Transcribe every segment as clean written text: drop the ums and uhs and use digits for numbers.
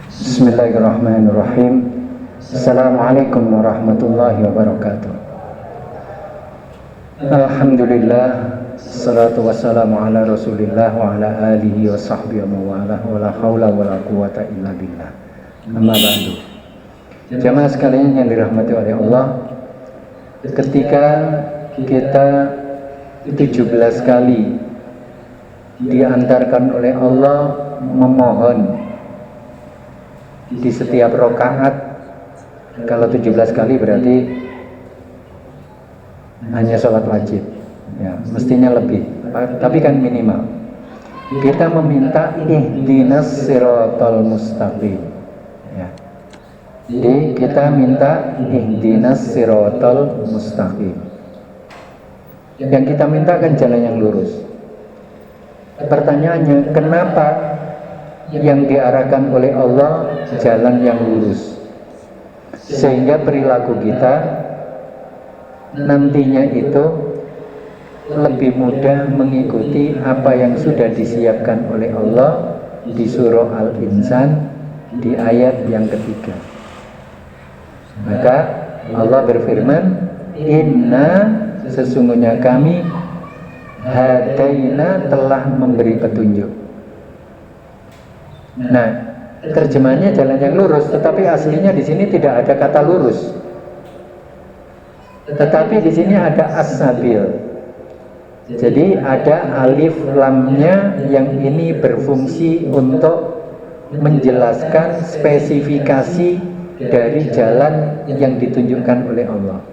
Bismillahirrahmanirrahim. Assalamualaikum warahmatullahi wabarakatuh. Alhamdulillah, salatu wassalamu ala rasulillah wa ala alihi wa sahbihi wa ala la hawla wa la quwata illa billah. Amma ba'du. Jamaah sekalian yang dirahmati oleh Allah, ketika kita 17 kali diantarkan oleh Allah memohon di setiap rakaat, kalau 17 kali berarti hanya sholat wajib ya, mestinya lebih, tapi kan minimal kita meminta ihdinas siratal mustaqim ya. Jadi kita minta ihdinas siratal mustaqim, yang kita minta kan jalan yang lurus. Pertanyaannya, kenapa yang diarahkan oleh Allah jalan yang lurus, sehingga perilaku kita nantinya itu lebih mudah mengikuti apa yang sudah disiapkan oleh Allah di surah Al-Insan di ayat yang ketiga. Maka Allah berfirman, inna, sesungguhnya kami hadaina, telah memberi petunjuk. Nah, terjemahannya jalan yang lurus, tetapi aslinya di sini tidak ada kata lurus. Tetapi di sini ada as-sabil. Jadi ada alif lamnya yang ini berfungsi untuk menjelaskan spesifikasi dari jalan yang ditunjukkan oleh Allah.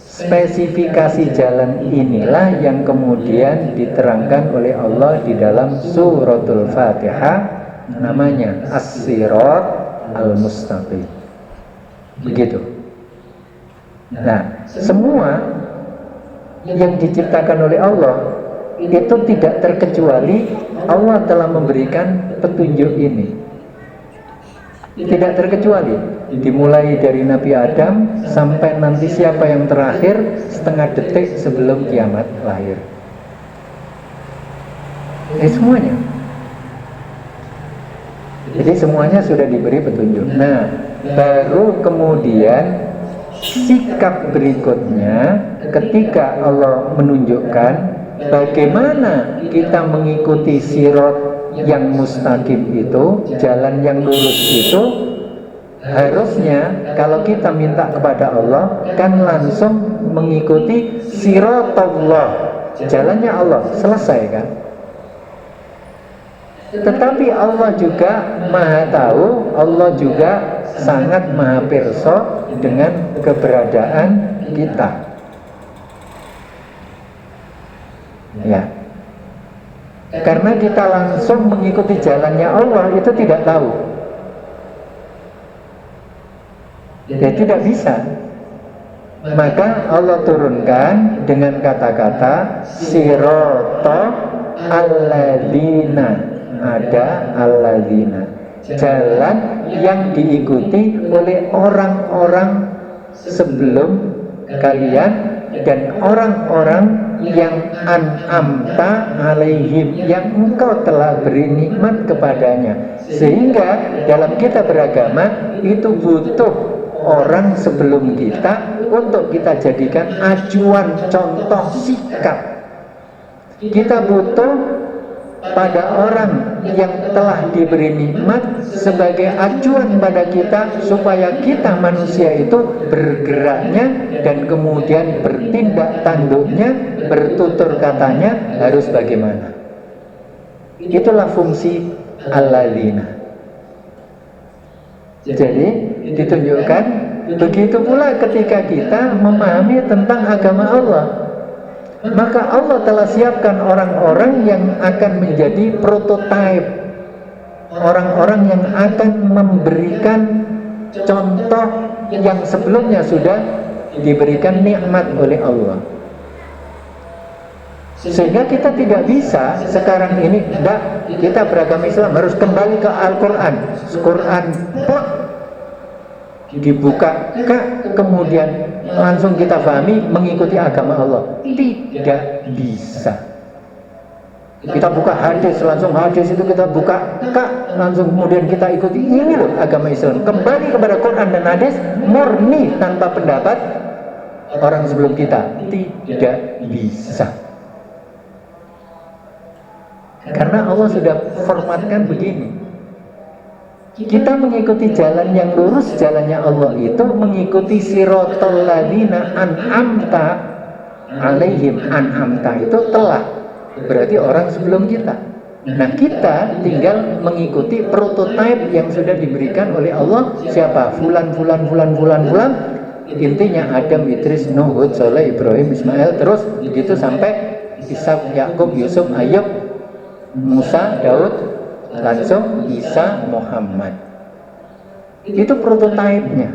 Spesifikasi jalan inilah yang kemudian diterangkan oleh Allah di dalam suratul Fatihah, namanya as-sirat al-mustaqim. Begitu. Nah, semua yang diciptakan oleh Allah itu tidak terkecuali Allah telah memberikan petunjuk ini. Tidak terkecuali, dimulai dari Nabi Adam sampai nanti siapa yang terakhir setengah detik sebelum kiamat lahir. Semuanya. Jadi semuanya sudah diberi petunjuk. Nah, baru kemudian sikap berikutnya ketika Allah menunjukkan bagaimana kita mengikuti sirat yang mustaqim itu, jalan yang lurus itu, harusnya kalau kita minta kepada Allah kan langsung mengikuti siratullah, jalannya Allah, selesai kan? Tetapi Allah juga maha tahu, Allah juga sangat maha pirsa dengan keberadaan kita ya. Karena kita langsung mengikuti jalannya Allah itu tidak tahu ya, tidak bisa. Maka Allah turunkan dengan kata-kata sirata alladzina, ada alladzina, jalan yang diikuti oleh orang-orang sebelum kalian dan orang-orang yang an'amta alaihim, yang engkau telah beri nikmat kepadanya. Sehingga dalam kita beragama itu butuh orang sebelum kita untuk kita jadikan acuan contoh sikap. Kita butuh pada orang yang telah diberi nikmat sebagai acuan pada kita, supaya kita manusia itu bergeraknya dan kemudian bertindak tanduknya, bertutur katanya harus bagaimana. Itulah fungsi alladzina. Jadi ditunjukkan begitu pula ketika kita memahami tentang agama Allah, maka Allah telah siapkan orang-orang yang akan menjadi prototipe, orang-orang yang akan memberikan contoh yang sebelumnya sudah diberikan nikmat oleh Allah. Sehingga kita tidak bisa sekarang ini, enggak, kita beragama Islam harus kembali ke Al-Quran. Quran plak, dibuka, kemudian langsung kita pahami mengikuti agama Allah. Tidak bisa. Kita buka hadis, langsung hadis itu kita buka, langsung kemudian kita ikuti. Ini loh agama Islam. Kembali kepada Quran dan hadis, murni tanpa pendapat orang sebelum kita. Tidak bisa. Karena Allah sudah formatkan begini. Kita mengikuti jalan yang lurus, jalannya Allah itu mengikuti siratal ladzina an'amta alaihim. An'amta itu telah, berarti orang sebelum kita. Nah, kita tinggal mengikuti prototipe yang sudah diberikan oleh Allah. Siapa? Fulan. Intinya Adam, Idris, Nuh, Hud, Saleh, Ibrahim, Ismail, terus begitu sampai Ishak, Yakub, Yusuf, Ayub, Musa, Daud, langsung Isa, Muhammad. Itu prototipenya.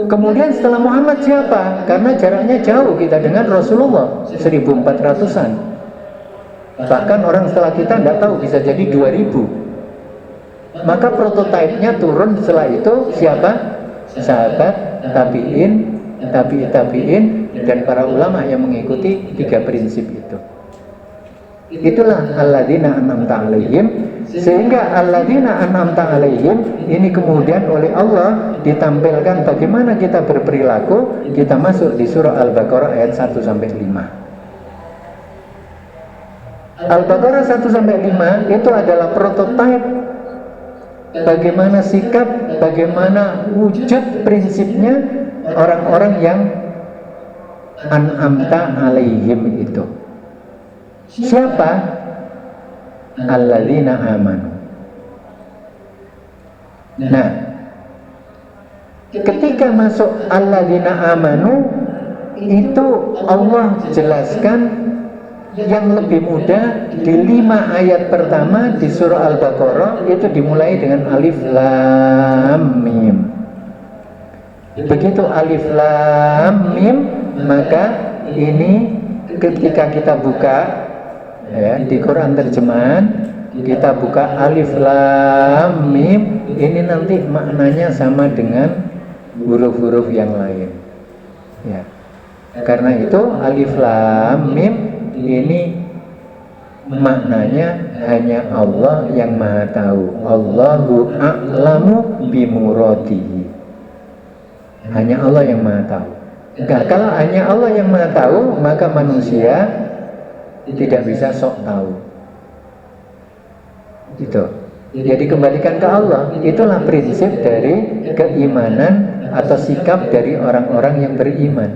Kemudian setelah Muhammad siapa? Karena jaraknya jauh kita dengan Rasulullah 1400-an. Bahkan orang setelah kita tidak tahu, bisa jadi 2000. Maka prototipenya turun setelah itu siapa? Sahabat, tabi'in, tabi'in, dan para ulama yang mengikuti 3 prinsip itu. Itulah alladzina an'amta alaihim. Sehingga alladzina an'amta alaihim ini kemudian oleh Allah ditampilkan bagaimana kita berperilaku. Kita masuk di surah Al-Baqarah ayat 1-5. Al-Baqarah 1-5 itu adalah prototipe bagaimana sikap, bagaimana wujud prinsipnya orang-orang yang an'amta alaihim itu. Siapa? Alladzina amanu. Nah, ketika masuk alladzina amanu itu Allah jelaskan yang lebih mudah di 5 ayat pertama di surah Al-Baqarah itu dimulai dengan alif lam mim. Begitu alif lam mim, maka ini ketika kita buka ya, di Quran terjemahan kita buka alif lam mim, ini nanti maknanya sama dengan huruf-huruf yang lain ya. Karena itu alif lam mim ini maknanya hanya Allah yang maha tahu. Allahu a'lamu bimuradihi. Hanya Allah yang maha tahu. Nah, kalau hanya Allah yang maha tahu, maka manusia tidak bisa sok tahu. Itu. Jadi kembalikan ke Allah. Itulah prinsip dari keimanan atau sikap dari orang-orang yang beriman.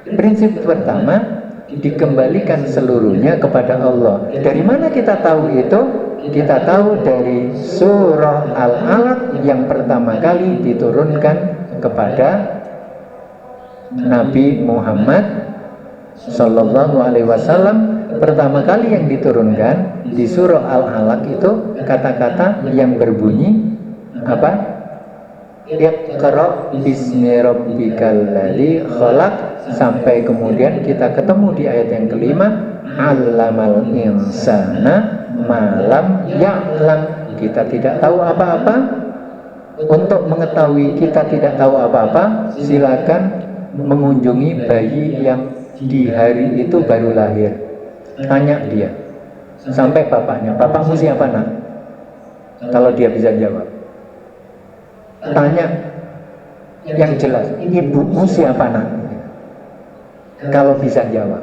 Prinsip pertama, dikembalikan seluruhnya kepada Allah. Dari mana kita tahu itu? Kita tahu dari surah Al-Alaq yang pertama kali diturunkan kepada Nabi Muhammad Sallallahu Alaihi Wasallam. Pertama kali yang diturunkan di surah Al-Alaq itu kata-kata yang berbunyi apa? Iqra bismi rabbikal ladzi khalaq, sampai kemudian kita ketemu di ayat yang kelima, 'allamal insana ma lam ya'lam. Kita tidak tahu apa-apa. Untuk mengetahui kita tidak tahu apa-apa, silakan mengunjungi bayi yang di hari itu baru lahir. Tanya dia sampai bapaknya, bapakmu siapa nak? Kalau dia bisa jawab. Tanya yang jelas, ibumu siapa nak? Kalau bisa jawab.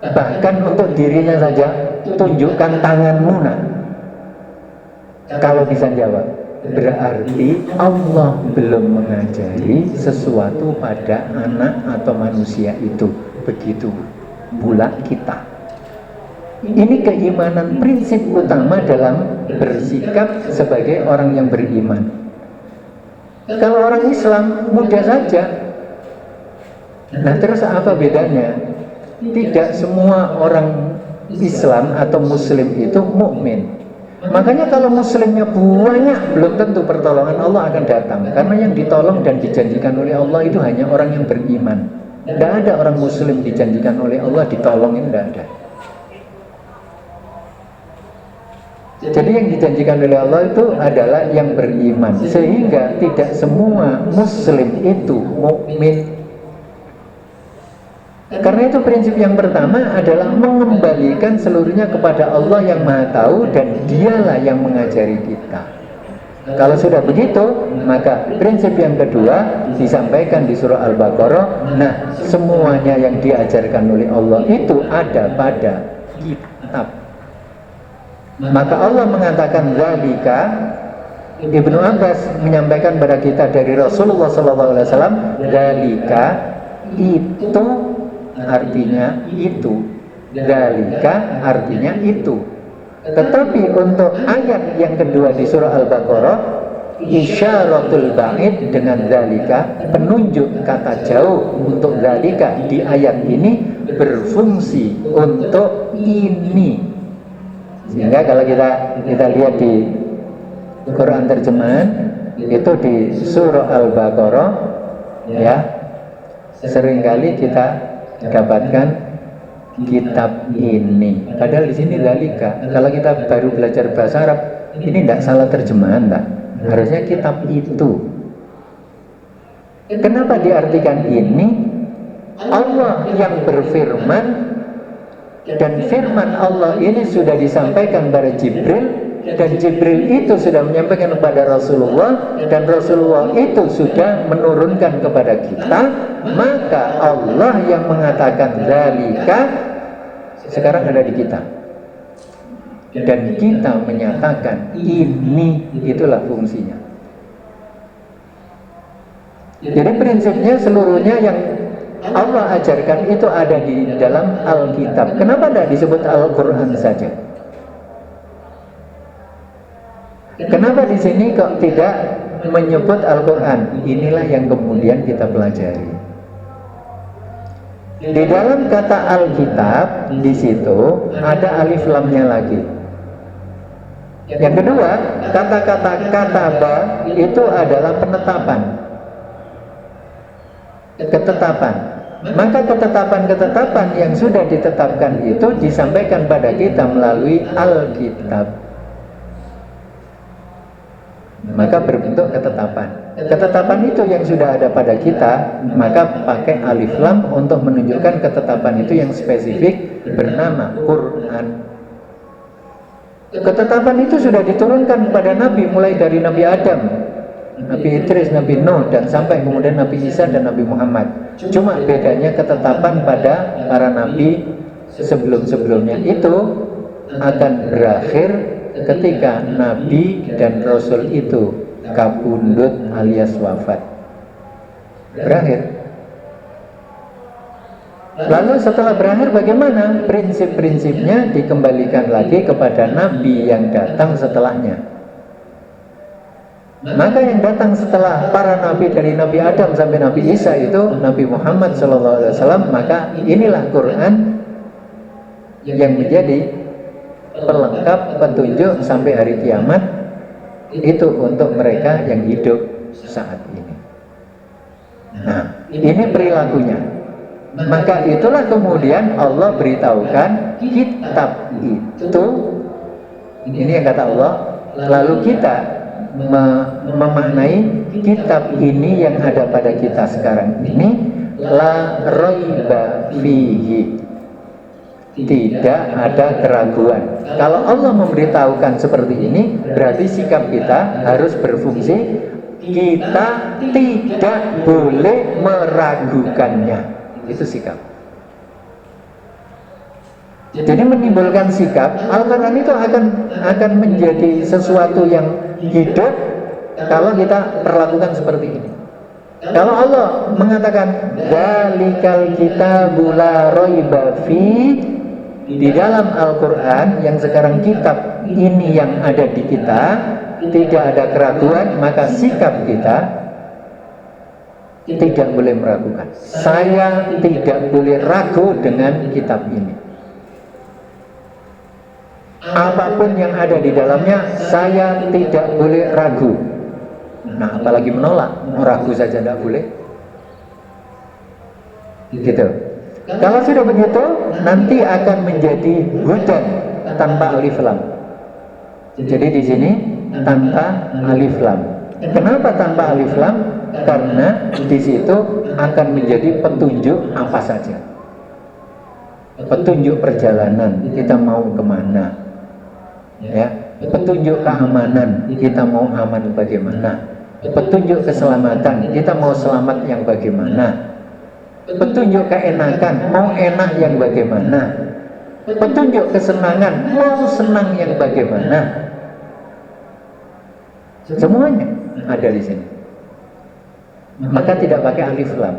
Bahkan untuk dirinya saja, tunjukkan tanganmu nak. Kalau bisa jawab, berarti Allah belum mengajari sesuatu pada anak atau manusia itu. Begitu pula kita. Ini keimanan prinsip utama dalam bersikap sebagai orang yang beriman. Kalau orang Islam mudah saja. Nah, terus apa bedanya? Tidak semua orang Islam atau Muslim itu mukmin. Makanya kalau Muslimnya banyak, belum tentu pertolongan Allah akan datang. Karena yang ditolong dan dijanjikan oleh Allah itu hanya orang yang beriman. Tidak ada orang Muslim dijanjikan oleh Allah ditolongin, tidak ada. Jadi yang dijanjikan oleh Allah itu adalah yang beriman. Sehingga tidak semua Muslim itu mukmin. Karena itu prinsip yang pertama adalah mengembalikan seluruhnya kepada Allah yang Maha Tahu, dan Dialah yang mengajari kita. Kalau sudah begitu, maka prinsip yang kedua disampaikan di surah Al-Baqarah. Nah, semuanya yang diajarkan oleh Allah itu ada pada kitab. Maka Allah mengatakan zalika. Ibnu Abbas menyampaikan pada kita dari Rasulullah SAW, zalika itu artinya itu, zalika artinya itu. Tetapi untuk ayat yang kedua di surah Al-Baqarah, isyaratul ba'id dengan zalika, penunjuk kata jauh untuk zalika di ayat ini berfungsi untuk ini. Sehingga kalau kita lihat di Quran terjemahan itu di surah Al-Baqarah, ya, seringkali kita dapatkan kitab ini. Padahal di sini zalika. Kalau kita baru belajar bahasa Arab, ini tidak salah terjemahan, tak? Harusnya kitab itu. Kenapa diartikan ini? Allah yang berfirman, dan firman Allah ini sudah disampaikan pada Jibril, dan Jibril itu sudah menyampaikan kepada Rasulullah, dan Rasulullah itu sudah menurunkan kepada kita. Maka Allah yang mengatakan zalika sekarang ada di kita, dan kita menyatakan ini, itulah fungsinya. Jadi prinsipnya seluruhnya yang Allah ajarkan itu ada di dalam Alkitab. Kenapa tidak disebut Al-Quran saja? Kenapa di sini kok tidak menyebut Al-Quran? Inilah yang kemudian kita pelajari. Di dalam kata Alkitab, di situ ada alif lamnya lagi. Yang kedua, kata-kata kataba itu adalah penetapan, ketetapan. Maka ketetapan-ketetapan yang sudah ditetapkan itu disampaikan pada kita melalui Alkitab. Maka berbentuk ketetapan. Ketetapan itu yang sudah ada pada kita, maka pakai alif lam untuk menunjukkan ketetapan itu yang spesifik bernama Quran. Ketetapan itu sudah diturunkan kepada Nabi, mulai dari Nabi Adam, Nabi Idris, Nabi Nuh, dan sampai kemudian Nabi Isa dan Nabi Muhammad. Cuma bedanya ketetapan pada para Nabi sebelum-sebelumnya itu akan berakhir ketika Nabi dan Rasul itu kabundut alias wafat, berakhir. Lalu setelah berakhir bagaimana? Prinsip-prinsipnya dikembalikan lagi kepada Nabi yang datang setelahnya. Maka yang datang setelah para Nabi dari Nabi Adam sampai Nabi Isa itu Nabi Muhammad SAW. Maka inilah Quran yang menjadi pelengkap petunjuk sampai hari kiamat itu untuk mereka yang hidup saat ini. Nah, ini perilakunya. Maka itulah kemudian Allah beritahukan kitab itu, ini yang kata Allah. Lalu kita memaknai kitab ini yang ada pada kita sekarang ini, la raiba fihi, tidak ada keraguan. Kalau Allah memberitahukan seperti ini, berarti sikap kita harus berfungsi. Kita tidak boleh meragukannya. Itu sikap. Jadi menimbulkan sikap. Al-Quran itu akan menjadi sesuatu yang hidup kalau kita perlakukan seperti ini. Kalau Allah mengatakan dzalikal kitabu la raiba fi, di dalam Al-Quran yang sekarang kitab ini yang ada di kita tidak ada keraguan, maka sikap kita tidak boleh meragukan. Saya tidak boleh ragu dengan kitab ini. Apapun yang ada di dalamnya, saya tidak boleh ragu. Nah, apalagi menolak, ragu saja tidak boleh. Gitu. Kalau sudah begitu, nanti akan menjadi hudan tanpa alif lam. Jadi di sini tanpa alif lam. Kenapa tanpa alif lam? Karena di situ akan menjadi petunjuk apa saja. petunjuk perjalanan, kita mau kemana, ya, petunjuk keamanan, kita mau aman bagaimana, petunjuk keselamatan, kita mau selamat yang bagaimana, petunjuk keenakan, mau enak yang bagaimana, petunjuk kesenangan, mau senang yang bagaimana. Semuanya ada di sini. Maka tidak pakai alif lam,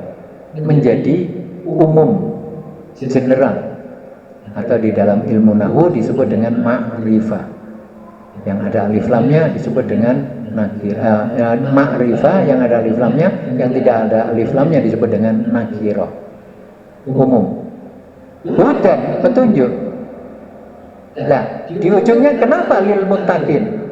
menjadi umum, general, atau di dalam ilmu nahwu disebut dengan ma'rifah. Yang ada alif lamnya disebut dengan nakirah. Ma'rifah yang ada alif lamnya, yang tidak ada alif lamnya disebut dengan nakirah, umum. Hudan, petunjuk. Nah, di ujungnya kenapa lil muttaqin?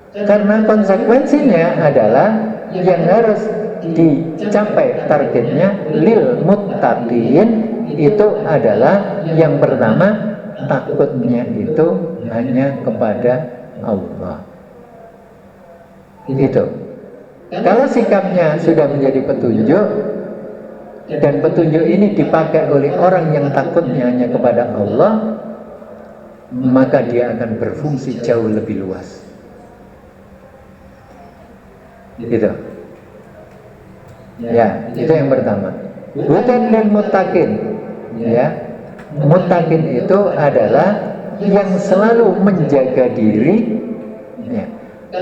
Karena konsekuensinya adalah yang harus dicapai targetnya lil muttaqin itu adalah yang pertama, takutnya itu hanya kepada Allah. Itu. Kalau sikapnya sudah menjadi petunjuk dan petunjuk ini dipakai oleh orang yang takutnya hanya kepada Allah, maka dia akan berfungsi jauh lebih luas. Gitu. Ya, itu yang pertama. Hudan lil muttaqin. Ya. Muttaqin itu adalah yang selalu menjaga diri. Ya.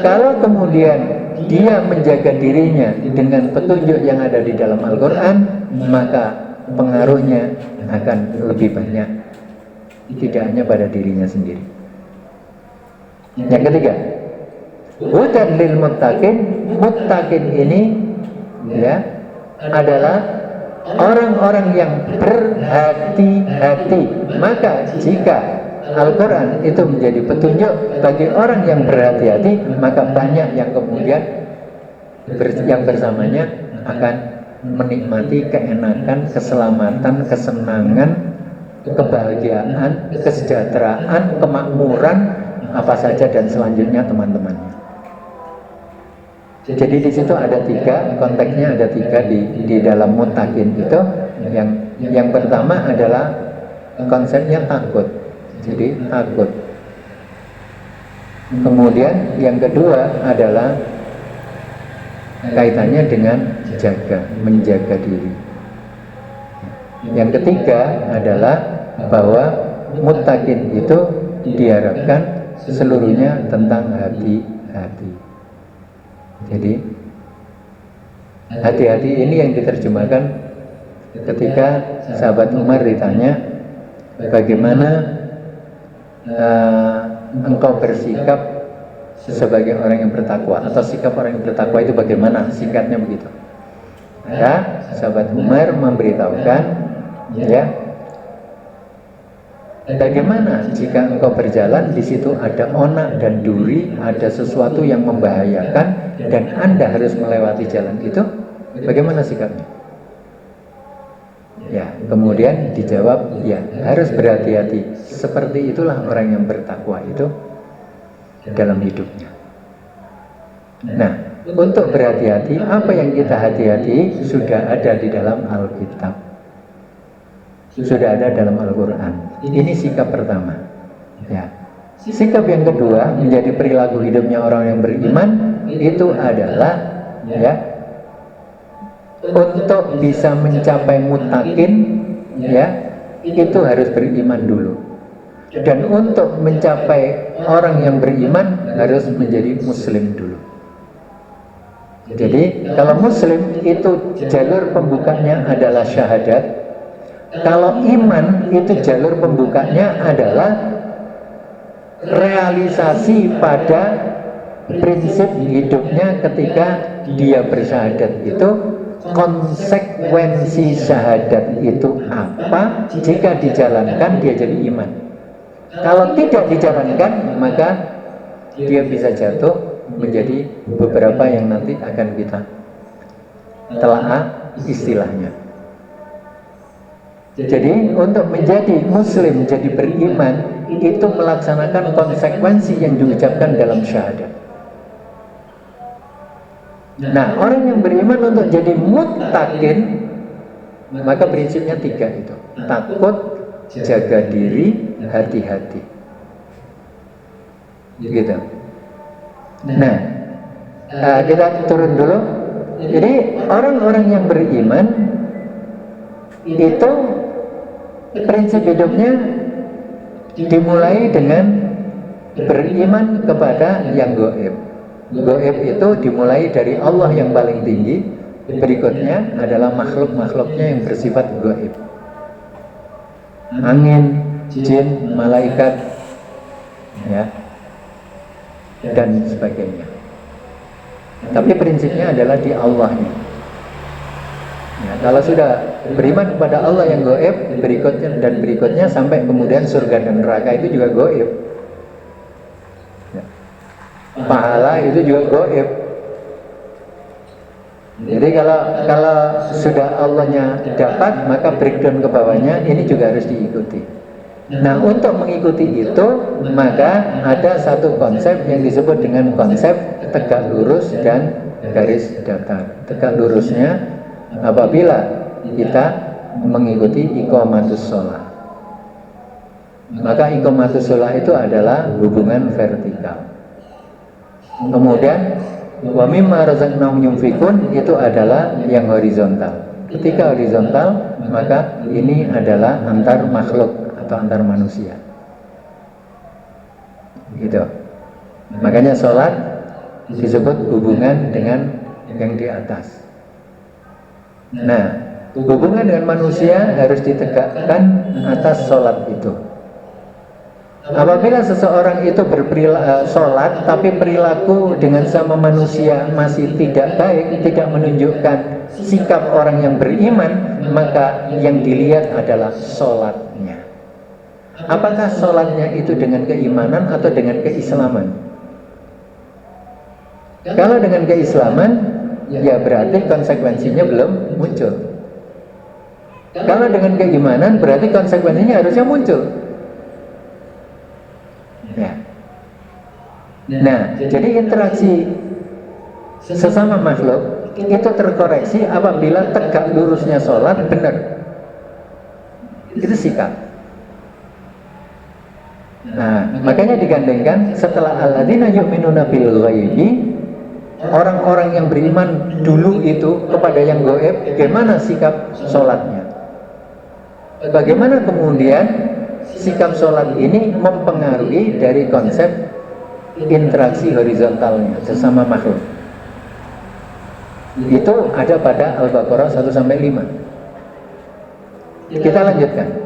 Kalau kemudian dia menjaga dirinya dengan petunjuk yang ada di dalam Al-Qur'an, maka pengaruhnya akan lebih banyak, tidak hanya pada dirinya sendiri. Yang ketiga, hudan lil muttaqin. Muttaqin ini ya adalah orang-orang yang berhati-hati. Maka jika Al-Quran itu menjadi petunjuk bagi orang yang berhati-hati, maka banyak yang kemudian yang bersamanya akan menikmati keenakan, keselamatan, kesenangan, kebahagiaan, kesejahteraan, kemakmuran, apa saja dan selanjutnya teman-temannya. Jadi di situ ada tiga, konteksnya ada tiga di dalam muttaqin itu. Yang pertama adalah konsepnya takut. Jadi takut. Kemudian yang kedua adalah kaitannya dengan jaga, menjaga diri. Yang ketiga adalah bahwa muttaqin itu diharapkan seluruhnya tentang hati-hati. Jadi hati-hati ini yang diterjemahkan ketika sahabat Umar ditanya, bagaimana engkau bersikap sebagai orang yang bertakwa, atau sikap orang yang bertakwa itu bagaimana, singkatnya begitu. Maka sahabat Umar memberitahukan, ya, bagaimana jika engkau berjalan di situ ada onak dan duri, ada sesuatu yang membahayakan, dan Anda harus melewati jalan itu, bagaimana sikapnya? Ya, kemudian dijawab, ya harus berhati-hati. Seperti itulah orang yang bertakwa itu dalam hidupnya. Nah, untuk berhati-hati, apa yang kita hati-hati sudah ada di dalam Alkitab, sudah ada dalam Al-Quran. Ini sikap pertama. Ya. Sikap yang kedua menjadi perilaku hidupnya orang yang beriman itu adalah, ya, untuk bisa mencapai muttaqin, ya, itu harus beriman dulu. Dan untuk mencapai orang yang beriman harus menjadi muslim dulu. Jadi kalau muslim itu jalur pembukanya adalah syahadat. Kalau iman itu jalur pembukanya adalah realisasi pada prinsip hidupnya ketika dia bersyahadat itu. Konsekuensi syahadat itu apa? Jika dijalankan dia jadi iman. Kalau tidak dijalankan maka dia bisa jatuh menjadi beberapa yang nanti akan kita telaah istilahnya. Jadi untuk menjadi muslim, jadi beriman, itu melaksanakan konsekuensi yang diucapkan dalam syahadat. Nah, orang yang beriman untuk jadi muttaqin Maka prinsipnya 3 itu. Takut, jaga diri, hati-hati. Gitu. Nah, kita turun dulu. Jadi orang-orang yang beriman itu prinsip hidupnya dimulai dengan beriman kepada yang gaib. Gaib itu dimulai dari Allah yang paling tinggi, berikutnya adalah makhluk-makhluknya yang bersifat gaib. Angin, jin, malaikat, ya, dan sebagainya. Tapi prinsipnya adalah di Allahnya. Ya, kalau sudah beriman kepada Allah yang gaib, berikutnya sampai kemudian surga dan neraka itu juga gaib. Ya. Pahala itu juga gaib. Jadi kalau sudah Allahnya dapat, maka breakdown ke bawahnya ini juga harus diikuti. Nah, untuk mengikuti itu, maka ada satu konsep yang disebut dengan konsep tegak lurus dan garis datar. Tegak lurusnya apabila kita mengikuti iqamatus shalah. Maka iqamatus shalah itu adalah hubungan vertikal. Kemudian wa mimma razaqnahum yunfikun itu adalah yang horizontal. Ketika horizontal, maka ini adalah antar makhluk atau antar manusia. Gitu. Makanya sholat disebut hubungan dengan yang di atas. Nah, hubungan dengan manusia harus ditegakkan atas sholat itu. Apabila seseorang itu sholat tapi perilaku dengan sama manusia masih tidak baik, tidak menunjukkan sikap orang yang beriman, maka yang dilihat adalah sholatnya. Apakah sholatnya itu dengan keimanan atau dengan keislaman? Kalau dengan keislaman, ya berarti konsekuensinya belum muncul. Kalau dengan keimanan, berarti konsekuensinya harusnya muncul. Ya. Nah, jadi interaksi sesama makhluk itu terkoreksi apabila tegak lurusnya sholat benar. Itu sikap. Nah, makanya digandengkan setelah alladzina yu'minuna bil ghaibi, orang-orang yang beriman dulu itu kepada yang gaib, bagaimana sikap sholatnya? Bagaimana kemudian sikap sholat ini mempengaruhi dari konsep interaksi horizontalnya sesama makhluk? Itu ada pada Al-Baqarah 1-5. Kita lanjutkan.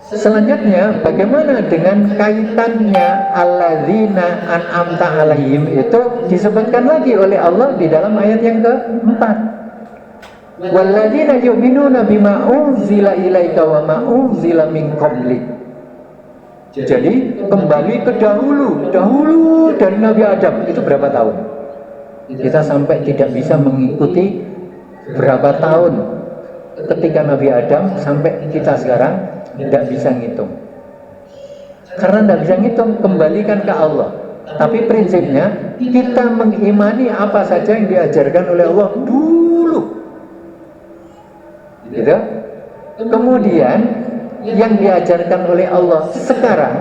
Selanjutnya, bagaimana dengan kaitannya alladzina an'amta alaihim itu disebutkan lagi oleh Allah di dalam ayat yang keempat. Walladzina yu'minuna bima unzila ilaika wa ma unzila min qablik. Jadi kembali ke dahulu dari Nabi Adam itu berapa tahun? Kita sampai tidak bisa mengikuti berapa tahun ketika Nabi Adam sampai kita sekarang tidak bisa ngitung. Karena tidak bisa ngitung, kembalikan ke Allah. Tapi prinsipnya kita mengimani apa saja yang diajarkan oleh Allah dulu. Gitu. Kemudian yang diajarkan oleh Allah sekarang,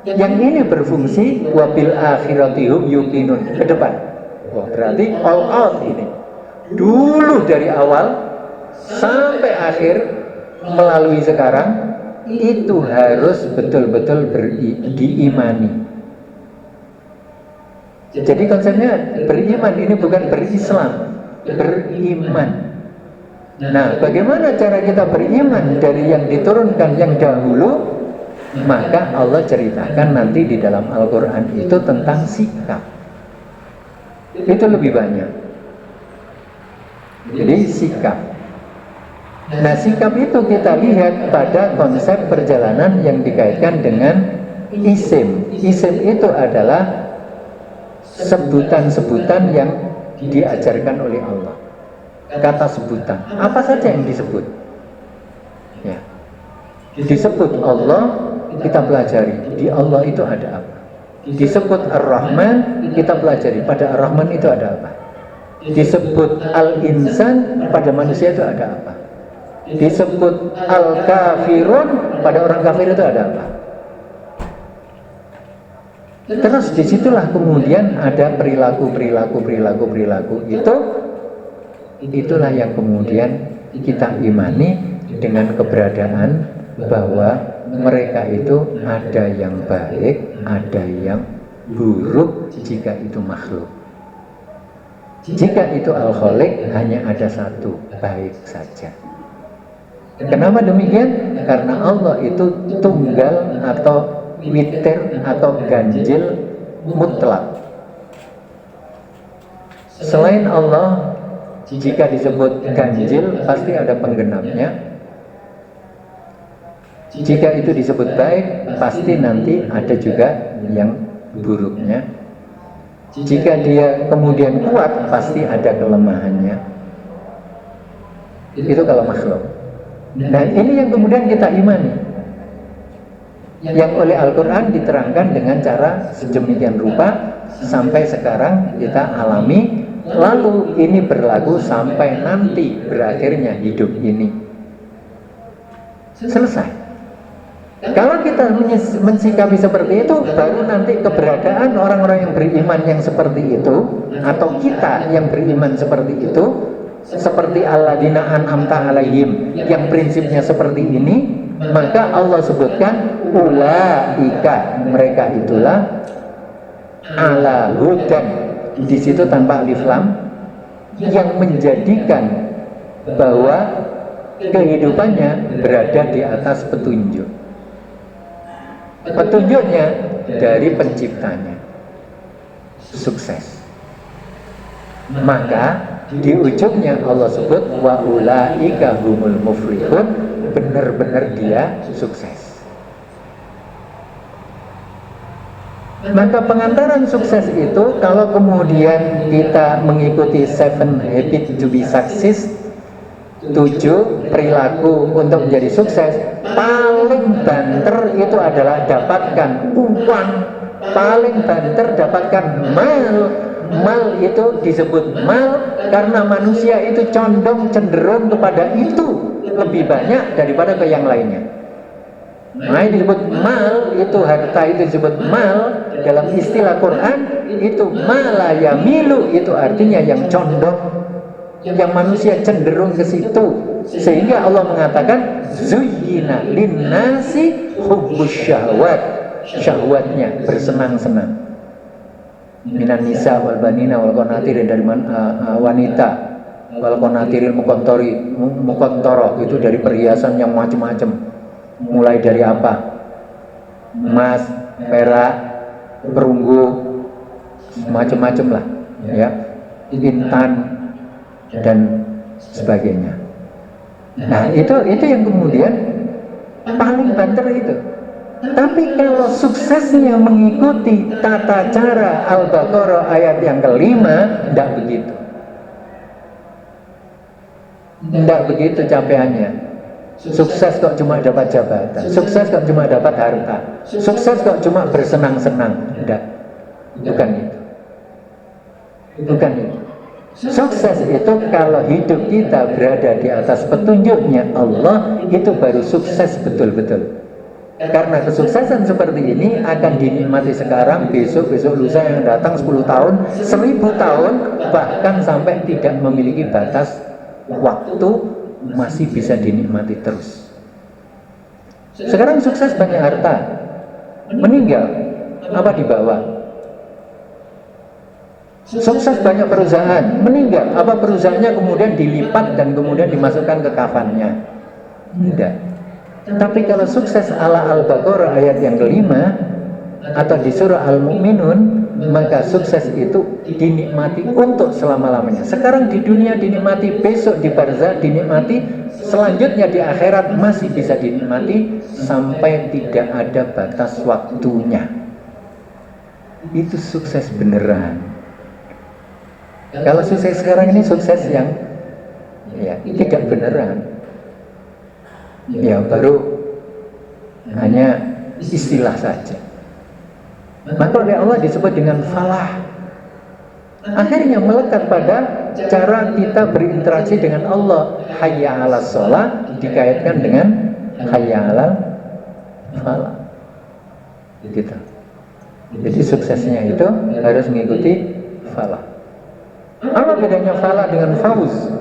yang ini berfungsi wabil akhirati hum yuqinun, ke depan. Wah, berarti all out ini. Dulu dari awal sampai akhir melalui sekarang itu harus betul-betul diimani. Jadi konsepnya beriman ini bukan berislam, beriman. Nah, bagaimana cara kita beriman dari yang diturunkan yang dahulu? Maka Allah ceritakan nanti di dalam Al-Quran itu tentang sikap. Itu lebih banyak. Jadi sikap. Nah, sikap itu kita lihat pada konsep perjalanan yang dikaitkan dengan isim. Isim itu adalah sebutan-sebutan yang diajarkan oleh Allah. Kata sebutan. Apa saja yang disebut? Ya. Disebut Allah, kita pelajari. Di Allah itu ada apa? Disebut Ar-Rahman, kita pelajari. Pada Ar-Rahman itu ada apa? disebut al-insan, pada manusia itu ada apa? Disebut al-kafirun, pada orang kafir itu ada apa? Terus disitulah kemudian ada perilaku itu, itulah yang kemudian kita imani dengan keberadaan bahwa mereka itu ada yang baik, ada yang buruk jika itu makhluk. Jika itu al-khaliq, hanya ada satu, baik saja. Kenapa demikian? Karena Allah itu tunggal atau witir atau ganjil mutlak. Selain Allah, jika disebut ganjil pasti ada penggenapnya. Jika itu disebut baik, pasti nanti ada juga yang buruknya. Jika dia kemudian kuat, pasti ada kelemahannya. Itu kalau makhluk. Nah, ini yang kemudian kita imani, yang oleh Al-Quran diterangkan dengan cara sedemikian rupa sampai sekarang kita alami. Lalu ini berlaku sampai nanti berakhirnya hidup ini. Selesai. Kalau kita mensikapi seperti itu, baru nanti keberadaan orang-orang yang beriman yang seperti itu, atau kita yang beriman seperti itu, seperti alladzina an'amta alaihim, yang prinsipnya seperti ini, maka Allah sebutkan ulaika, mereka itulah ala hudan, di situ tanpa alif lam, yang menjadikan bahwa kehidupannya berada di atas petunjuk. Petunjuknya dari penciptanya, sukses. Maka di ujungnya Allah sebut wa ulaika humul muflihun, benar-benar dia sukses. Maka pengantaran sukses itu, kalau kemudian kita mengikuti 7 habits to be success, 7 perilaku untuk menjadi sukses, paling banter itu adalah dapatkan uang, paling banter dapatkan mal. Mal itu disebut mal karena manusia itu condong cenderung kepada itu lebih banyak daripada ke yang lainnya. Nah, disebut mal, itu harta itu disebut mal dalam istilah Quran, itu malaya milu, itu artinya yang condong, yang manusia cenderung ke situ. Sehingga Allah mengatakan zuyyina linnasi hubbus syahwat, syahwatnya bersenang-senang. Minan nisa wal banina wal qanatir, dari wanita, wal qanatiril muqantara, itu dari perhiasan yang macam-macam. Mulai dari apa? Emas, perak, perunggu, macam-macam lah, ya. Intan dan sebagainya. Nah, itu yang kemudian paling banter itu. Tapi kalau suksesnya mengikuti tata cara Al-Baqarah ayat yang kelima, tidak begitu. Tidak begitu capaiannya. Sukses kok cuma dapat jabatan, sukses kok cuma dapat harta, sukses kok cuma bersenang-senang. Tidak, bukan itu. Bukan itu. Sukses itu kalau hidup kita berada di atas petunjuknya Allah, itu baru sukses betul-betul. Karena kesuksesan seperti ini akan dinikmati sekarang, besok lusa, yang datang 10 tahun, 1000 tahun, bahkan sampai tidak memiliki batas waktu, masih bisa dinikmati terus. Sekarang sukses banyak harta, meninggal, apa dibawa? Sukses banyak perusahaan, meninggal, apa perusahaannya kemudian dilipat dan kemudian dimasukkan ke kafannya? Tidak. Tapi kalau sukses ala Al-Baqarah ayat yang kelima atau di surah Al-Mu'minun, maka sukses itu dinikmati untuk selama-lamanya. Sekarang di dunia dinikmati, besok di barzah dinikmati, selanjutnya di akhirat masih bisa dinikmati sampai tidak ada batas waktunya. Itu sukses beneran. Kalau sukses sekarang ini sukses yang tidak beneran. Ya baru hanya istilah saja. Maka oleh Allah disebut dengan falah. akhirnya melekat pada cara kita berinteraksi dengan Allah. Hayya 'alas shalah dikaitkan dengan hayya 'alal falah. Gitu. Jadi suksesnya itu harus mengikuti falah. Apa bedanya falah dengan fauz?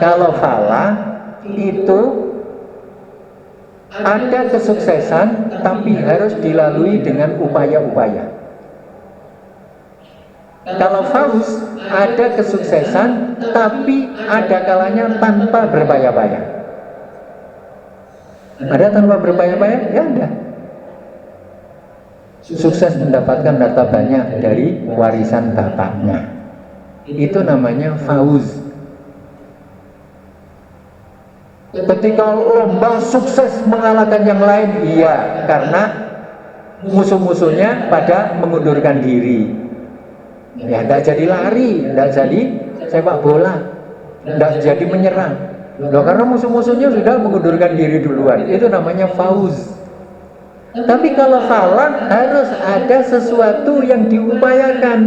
Kalau falah itu ada kesuksesan tapi harus dilalui dengan upaya-upaya. Kalau fauz ada kesuksesan tapi ada kalanya tanpa berupaya-upaya. Ada tanpa berupaya-upaya? Ya ada. Sukses mendapatkan harta banyak dari warisan bapaknya. Itu namanya fauz. Ketika lomba sukses mengalahkan yang lain, iya, karena musuh-musuhnya pada mengundurkan diri. Ya, tidak jadi lari, tidak jadi sepak bola, tidak jadi menyerang. Loh, karena musuh-musuhnya sudah mengundurkan diri duluan. Itu namanya fauz. Tapi kalau falah harus ada sesuatu yang diupayakan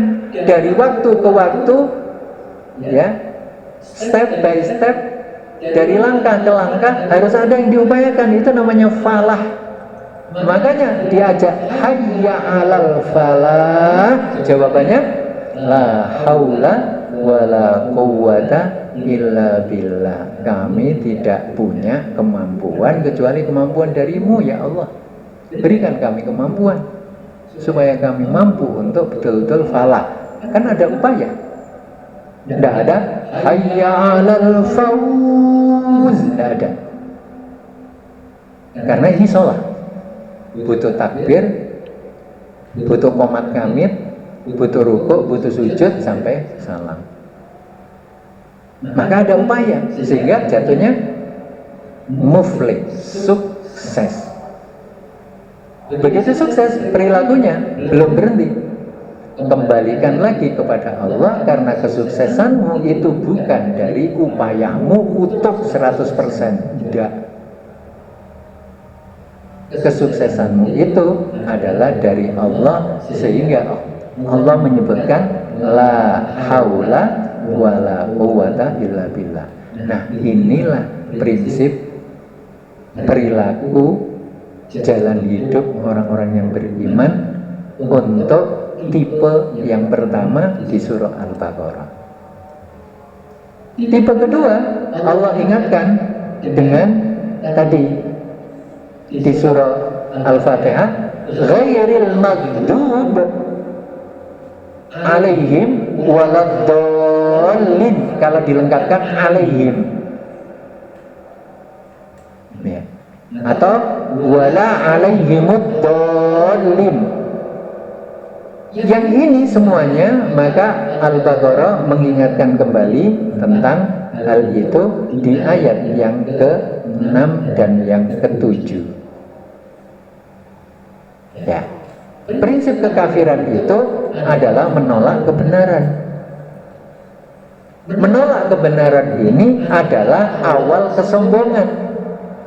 dari waktu ke waktu, ya, step by step, dari langkah ke langkah harus ada yang diupayakan. Itu namanya falah. Makanya diajak hayya 'alal falah. Jawabannya la haula wala quwwata illa billah. Kami tidak punya kemampuan kecuali kemampuan darimu ya Allah. Berikan kami kemampuan supaya kami mampu untuk betul-betul falah. Kan ada upaya. Tidak ada hayya 'alal fauz, tidak ada. Karena ini sholat, butuh takbir, butuh qomat kamit, butuh rukuk, butuh sujud sampai salam. Maka ada upaya sehingga jatuhnya muflih, sukses. Begitu sukses, perilakunya belum berhenti. Kembalikan lagi kepada Allah, karena kesuksesanmu itu bukan dari upayamu utuh 100%. Tidak. Kesuksesanmu itu adalah dari Allah, sehingga Allah menyebutkan la haula wala quwwata illa billah. Nah, inilah prinsip perilaku jalan hidup orang-orang yang beriman untuk tipe yang pertama di surah Al-Baqarah. Tipe kedua Allah ingatkan dengan tadi di surah Al-Fatihah, ghairil maghdub alaihim waladdallin. Kalau dilengkapkan alaihim, ya. Atau wala alaihimuddallin. Yang ini semuanya, maka Al-Baqarah mengingatkan kembali tentang hal itu di ayat yang ke-6 dan yang ke-7. Ya. Prinsip kekafiran itu adalah menolak kebenaran. Menolak kebenaran ini adalah awal kesombongan.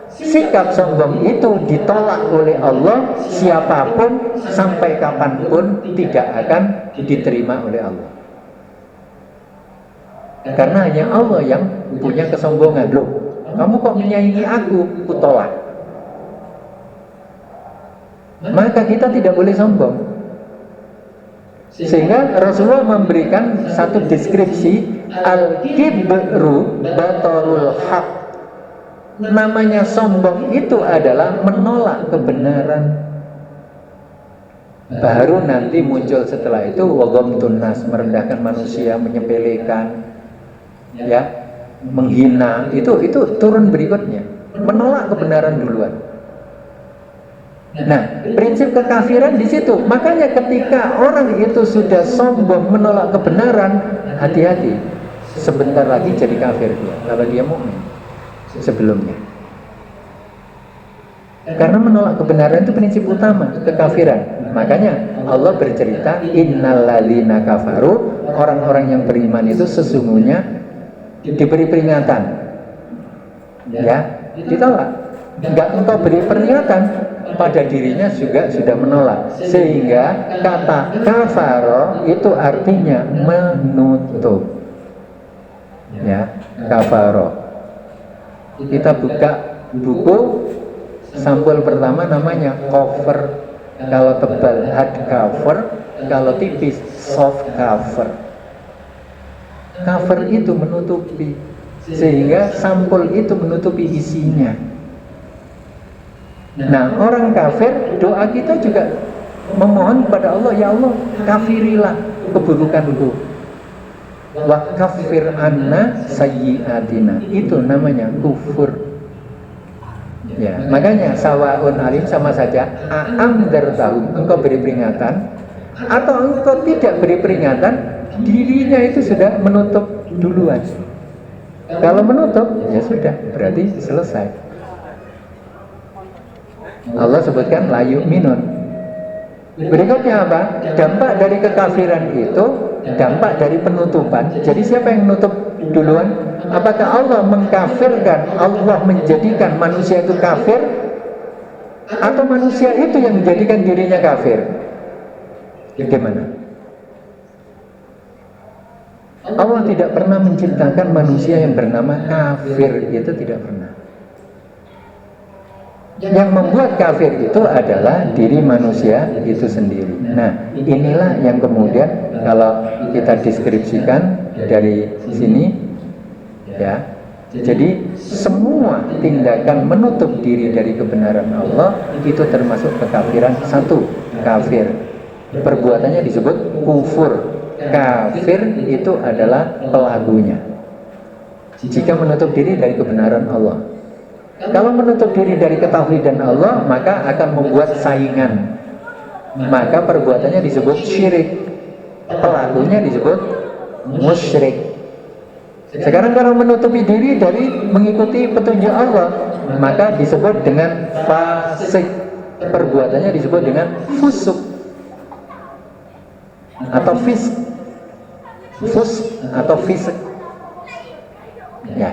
Sikap sombong itu ditolak oleh Allah, siapapun sampai kapanpun tidak akan diterima oleh Allah. Karena hanya Allah yang punya kesombongan. Loh, kamu kok menyaingi aku tolak. Maka kita tidak boleh sombong. Sehingga Rasulullah memberikan satu deskripsi, al-kibru batarul haq. Namanya sombong itu adalah menolak kebenaran. Baru nanti muncul setelah itu waghamtun nas, merendahkan manusia, menyepelekan, ya, menghina. Itu turun berikutnya, menolak kebenaran duluan. Nah, prinsip kekafiran di situ. Makanya ketika orang itu sudah sombong menolak kebenaran, hati-hati, sebentar lagi jadi kafir dia kalau dia mukmin sebelumnya. Karena menolak kebenaran itu prinsip utama kekafiran. Makanya Allah bercerita, innalladzina kafaru, orang-orang yang beriman itu sesungguhnya diberi peringatan, ya, ditolak. Enggak engkau beri peringatan, pada dirinya juga sudah menolak. Sehingga kata kafaro itu artinya menutup. Ya, kafaro. Kita buka buku, sampul pertama namanya cover. Kalau tebal hard cover, kalau tipis soft cover. Cover itu menutupi, sehingga sampul itu menutupi isinya. Nah, orang kafir, doa kita juga memohon kepada Allah, ya Allah, kafirilah keburukanku, wa kafir anna sayyiatina. Itu namanya kufur. Ya, makanya sawaun alim, sama saja a'am dartahum, engkau beri peringatan atau engkau tidak beri peringatan, dirinya itu sudah menutup duluan. Kalau menutup, ya sudah, berarti selesai. Allah sebutkan la yu'minun. Berikutnya apa? Dampak dari kekafiran itu dampak dari penutupan. Jadi siapa yang menutup duluan? Apakah Allah mengkafirkan, Allah menjadikan manusia itu kafir, atau manusia itu yang menjadikan dirinya kafir? Bagaimana? Allah tidak pernah menciptakan manusia yang bernama kafir, itu tidak pernah. Yang membuat kafir itu adalah diri manusia itu sendiri. Nah, inilah yang kemudian kalau kita deskripsikan dari sini, ya. Jadi semua tindakan menutup diri dari kebenaran Allah itu termasuk kekafiran. Satu, kafir. Perbuatannya disebut kufur. Kafir itu adalah pelakunya jika menutup diri dari kebenaran Allah. Kalau menutup diri dari ketauhidan Allah, maka akan membuat saingan, maka perbuatannya disebut syirik, pelakunya disebut musyrik. Sekarang kalau menutupi diri dari mengikuti petunjuk Allah, maka disebut dengan fasik, perbuatannya disebut dengan fusuk atau fisk, atau fisik. Ya,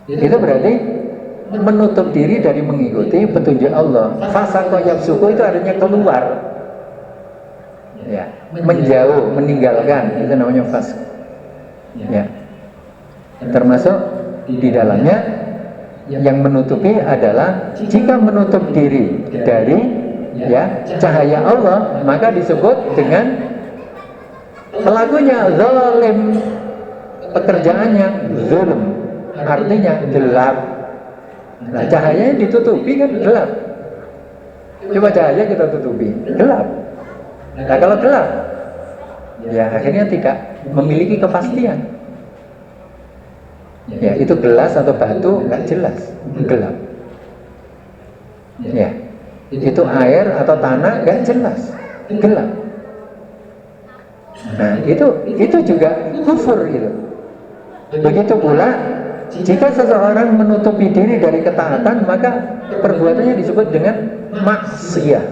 itu berarti menutup diri dari mengikuti petunjuk Allah. Fasaqo yafsuku itu artinya keluar, ya, menjauh, meninggalkan, itu namanya fasq. Ya, termasuk di dalamnya yang menutupi adalah jika menutup diri dari, ya, cahaya Allah, maka disebut dengan pelakunya zalim, pekerjaannya zulm, artinya gelap. Nah, cahayanya ditutupi kan gelap. Coba cahaya kita tutupi, gelap. Nah, kalau gelap, ya akhirnya tidak memiliki kepastian. Ya, itu gelas atau batu nggak jelas, gelap. Ya, itu air atau tanah nggak jelas, gelap. Nah, itu juga kufur gitu. Begitu pula jika seseorang menutupi diri dari ketaatan, maka perbuatannya disebut dengan maksiat.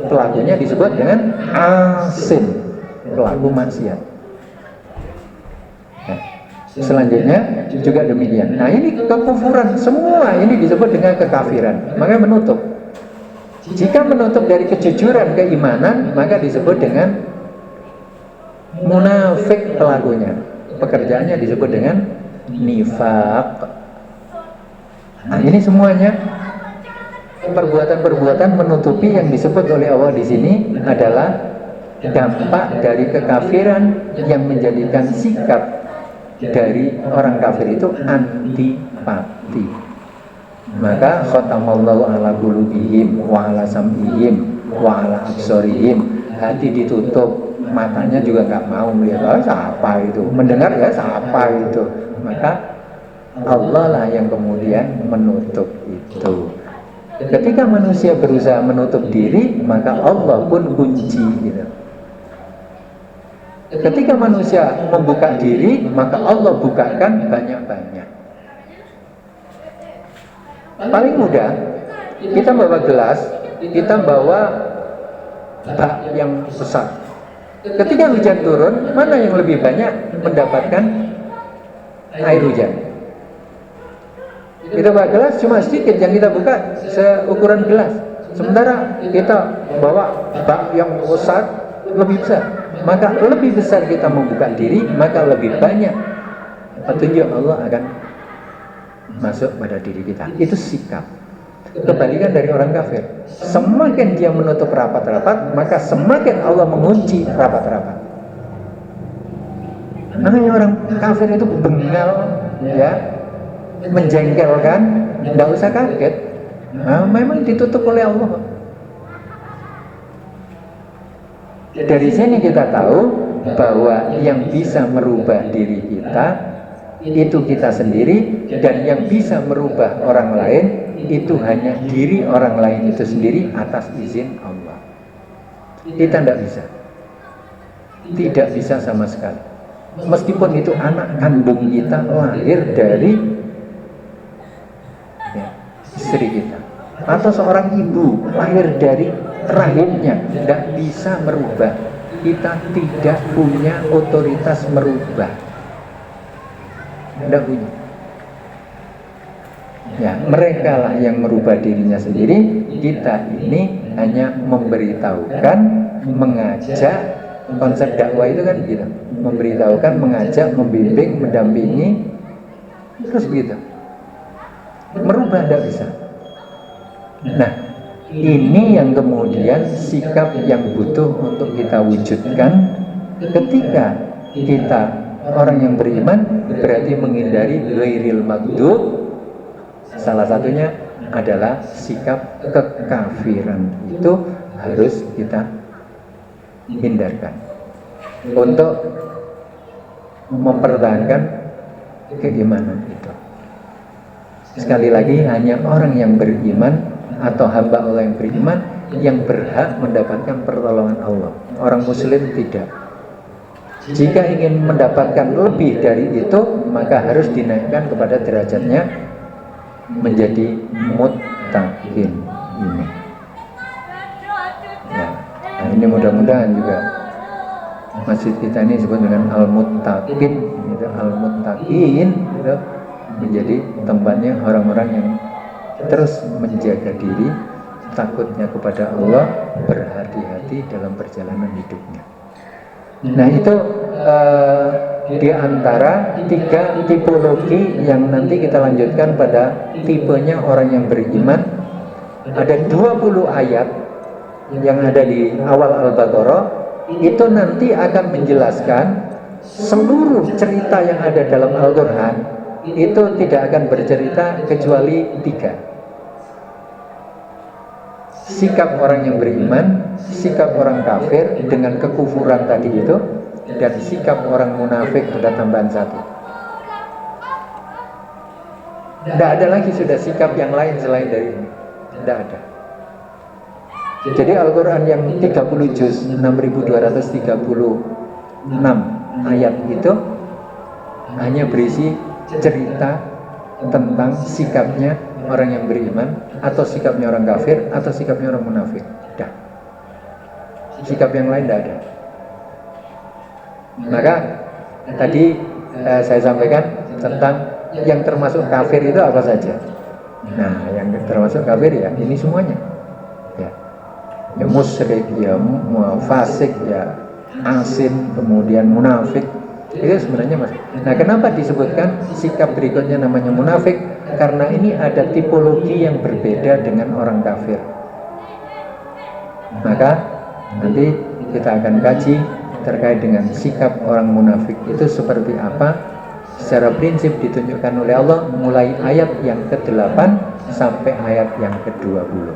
Pelakunya disebut dengan asin, pelaku maksiat. Nah, selanjutnya juga demikian. Nah, ini kekufuran, semua ini disebut dengan kekafiran. Maka menutup. Jika menutup dari kejujuran keimanan, maka disebut dengan munafik pelakunya. Pekerjaannya disebut dengan nifaq. Nah, ini semuanya perbuatan-perbuatan menutupi yang disebut oleh Allah di sini adalah dampak dari kekafiran yang menjadikan sikap dari orang kafir itu antipati. Maka khatamallahu ala qulubihim wa ala sam'ihim wa ala absarihim. Hati ditutup, matanya juga nggak mau melihat, siapa itu, mendengar ya siapa itu. Maka Allah lah yang kemudian menutup itu. Ketika manusia berusaha menutup diri, maka Allah pun kunci gitu. Ketika manusia membuka diri, maka Allah bukakan banyak-banyak. Paling mudah, kita bawa gelas, kita bawa bak yang besar. Ketika hujan turun, mana yang lebih banyak mendapatkan air hujan? Kita bawa gelas cuma sedikit, yang kita buka seukuran gelas. Sementara kita bawa bak yang besar, lebih besar, maka lebih besar kita membuka diri, maka lebih banyak petunjuk Allah akan masuk pada diri kita. Itu sikap. Kebalikan dari orang kafir, semakin dia menutup rapat-rapat, maka semakin Allah mengunci rapat-rapat. Makanya orang kafir itu bengal, ya, menjengkelkan, tidak usah kaget. Nah, memang ditutup oleh Allah. Dari sini kita tahu bahwa yang bisa merubah diri kita itu kita sendiri, dan yang bisa merubah orang lain itu hanya diri orang lain itu sendiri atas izin Allah. Kita tidak bisa sama sekali. Meskipun itu anak kandung kita lahir dari istri kita, atau seorang ibu lahir dari rahimnya, tidak bisa merubah. Kita tidak punya otoritas merubah, tidak punya. Ya, mereka lah yang merubah dirinya sendiri. Kita ini hanya memberitahukan, mengajak. Konsep dakwah itu kan gitu, memberitahukan, mengajak, membimbing, mendampingi, terus begitu. Merubah tidak bisa. Nah, ini yang kemudian sikap yang butuh untuk kita wujudkan ketika kita orang yang beriman, berarti menghindari ghairil maghdub. Salah satunya adalah sikap kekafiran, itu harus kita hindarkan untuk mempertahankan keimanan itu. Sekali lagi, hanya orang yang beriman atau hamba Allah yang beriman yang berhak mendapatkan pertolongan Allah. Orang muslim tidak. Jika ingin mendapatkan lebih dari itu, maka harus dinaikkan kepada derajatnya menjadi muttaqin ini. Ya, nah ini mudah-mudahan juga masjid kita ini disebut dengan al-muttaqin, gitu, al-muttaqin, gitu, menjadi tempatnya orang-orang yang terus menjaga diri, takutnya kepada Allah, berhati-hati dalam perjalanan hidupnya. Nah, itu di antara 3 tipologi yang nanti kita lanjutkan pada tipenya orang yang beriman. Ada 20 ayat yang ada di awal Al-Baqarah, itu nanti akan menjelaskan seluruh cerita yang ada dalam Al-Quran. Itu tidak akan bercerita kecuali 3. Sikap orang yang beriman, sikap orang kafir dengan kekufuran tadi itu, dan sikap orang munafik ada tambahan 1. Tidak ada lagi sudah sikap yang lain selain dari ini. Tidak ada. Jadi Al-Quran yang 30 juz, 6236 ayat itu hanya berisi cerita tentang sikapnya orang yang beriman, atau sikapnya orang kafir, atau sikapnya orang munafik. Dah. Sikap yang lain tidak ada. Maka tadi saya sampaikan tentang yang termasuk kafir itu apa saja. Nah, yang termasuk kafir ya ini semuanya. Ya musyrik, ya fasik, ya asin, kemudian munafik. Itu sebenarnya masuk. Nah, kenapa disebutkan sikap berikutnya namanya munafik? Karena ini ada tipologi yang berbeda dengan orang kafir. Maka nanti kita akan kaji terkait dengan sikap orang munafik itu seperti apa. Secara prinsip ditunjukkan oleh Allah mulai ayat yang ke-8 sampai ayat yang ke-20.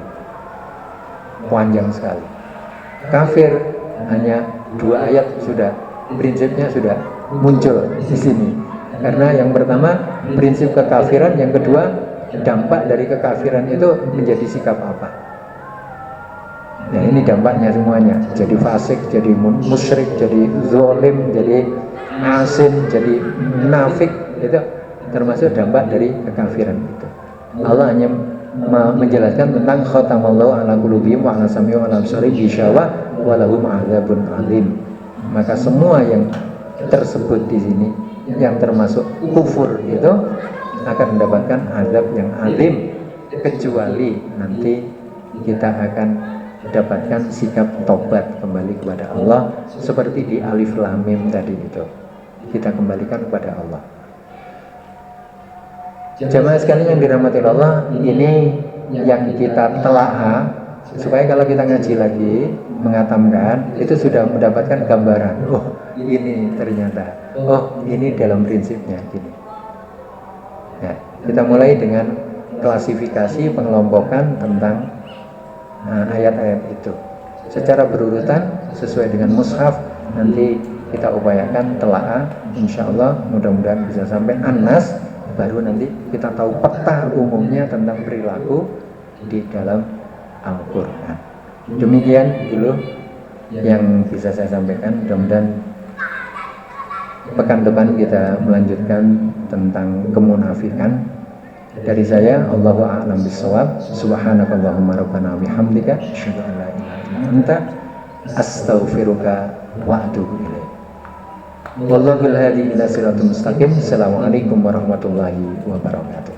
Panjang sekali. Kafir hanya 2 ayat sudah, prinsipnya sudah muncul di sini. Karena yang pertama prinsip kekafiran, yang kedua dampak dari kekafiran itu menjadi sikap apa. Nah, ini dampaknya semuanya. Jadi fasik, jadi musyrik, jadi zalim, jadi asin, jadi munafik, itu termasuk dampak dari kekafiran itu. Allah hanya menjelaskan tentang khatamallahu ala qulubihim wa ala sam'ihim wa ala absarihim ghishawah wa lahum 'adzabun 'adzim. Maka semua yang tersebut di sini yang termasuk kufur itu akan mendapatkan azab yang azim, kecuali nanti kita akan dapatkan sikap tobat kembali kepada Allah seperti di Alif Lam Mim tadi itu. Kita kembalikan kepada Allah. Jamaah sekalian yang dirahmati Allah, ini yang kita telaah supaya kalau kita ngaji lagi, mengatamkan, itu sudah mendapatkan gambaran. Oh, ini ternyata. Oh, ini dalam prinsipnya gini. Ya, kita mulai dengan klasifikasi pengelompokan tentang ayat-ayat itu secara berurutan sesuai dengan mushaf. Nanti kita upayakan telaah, insya Allah mudah-mudahan bisa sampai An-Nas, baru nanti kita tahu peta umumnya tentang perilaku di dalam Al-Quran. Demikian dulu yang bisa saya sampaikan. Mudah-mudahan pekan depan kita melanjutkan tentang kemunafikan. Dari saya, Allahu a'lam bishawab. Subhanakallahumma rabbana bihamdika asyhadu an la ilaha illa anta astaghfiruka wa atubu ilaik. Wallahul hadi ila siratal mustaqim. Assalamualaikum warahmatullahi wabarakatuh.